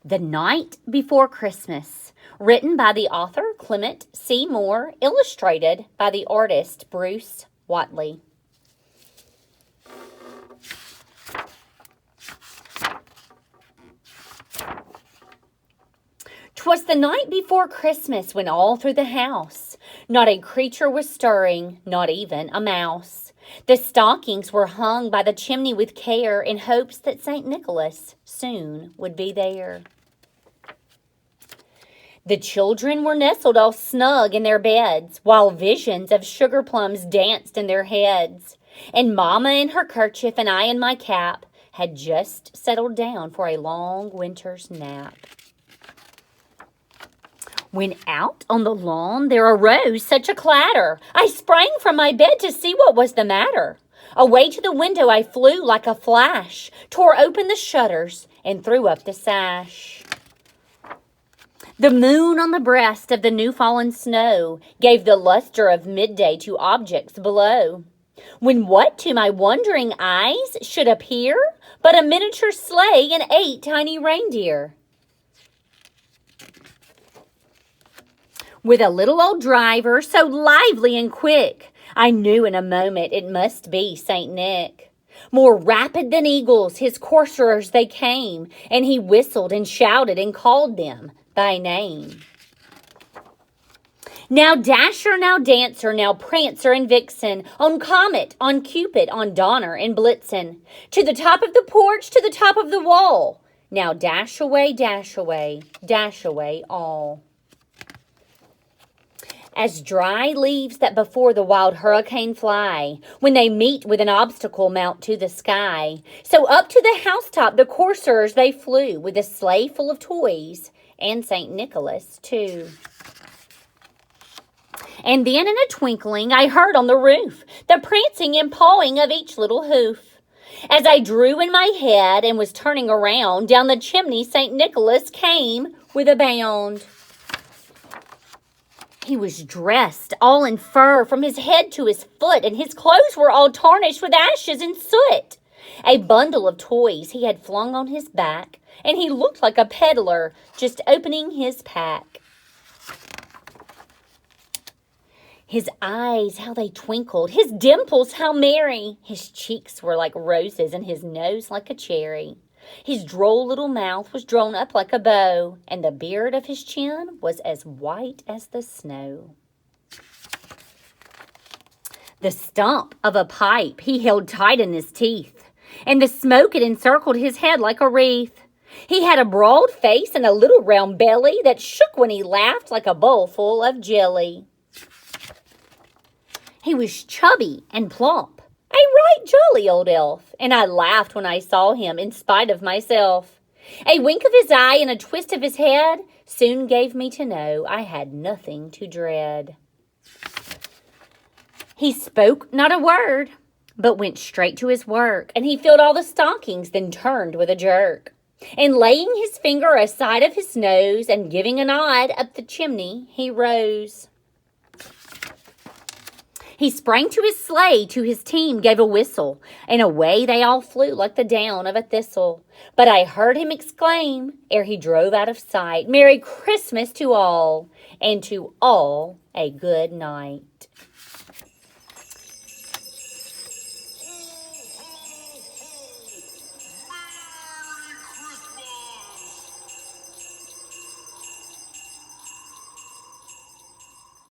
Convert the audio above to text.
The Night Before Christmas, written by the author Clement C. Moore, illustrated by the artist Bruce Watley. "'Twas the night before Christmas when all through the house not a creature was stirring, not even a mouse. The stockings were hung by the chimney with care in hopes that St. Nicholas soon would be there. The children were nestled all snug in their beds, while visions of sugar plums danced in their heads. And Mama in her kerchief and I in my cap had just settled down for a long winter's nap. When out on the lawn there arose such a clatter, I sprang from my bed to see what was the matter. Away to the window I flew like a flash, tore open the shutters, and threw up the sash. The moon on the breast of the new-fallen snow gave the luster of midday to objects below, when what to my wondering eyes should appear but a miniature sleigh and 8 tiny reindeer. With a little old driver so lively and quick, I knew in a moment it must be St. Nick. More rapid than eagles, his coursers they came, and he whistled and shouted and called them by name. Now Dasher, now Dancer, now Prancer and Vixen, on Comet, on Cupid, on Donner and Blitzen, to the top of the porch, to the top of the wall. Now dash away, dash away, dash away all. As dry leaves that before the wild hurricane fly, when they meet with an obstacle mount to the sky, so up to the housetop the coursers they flew, with a sleigh full of toys, and St. Nicholas too. And then in a twinkling I heard on the roof the prancing and pawing of each little hoof. As I drew in my head and was turning around, down the chimney St. Nicholas came with a bound. He was dressed all in fur from his head to his foot, and his clothes were all tarnished with ashes and soot. A bundle of toys he had flung on his back, and he looked like a peddler just opening his pack. His eyes, how they twinkled, his dimples, how merry. His cheeks were like roses, and his nose like a cherry. His droll little mouth was drawn up like a bow, and the beard of his chin was as white as the snow. The stump of a pipe he held tight in his teeth, and the smoke had encircled his head like a wreath. He had a broad face and a little round belly that shook when he laughed like a bowl full of jelly. He was chubby and plump, a right jolly old elf, and I laughed when I saw him in spite of myself. A wink of his eye and a twist of his head soon gave me to know I had nothing to dread. He spoke not a word, but went straight to his work, and he filled all the stockings, then turned with a jerk. And laying his finger aside of his nose and giving a nod up the chimney, he rose. He sprang to his sleigh, to his team gave a whistle, and away they all flew like the down of a thistle. But I heard him exclaim, ere he drove out of sight, "Merry Christmas to all, and to all a good night."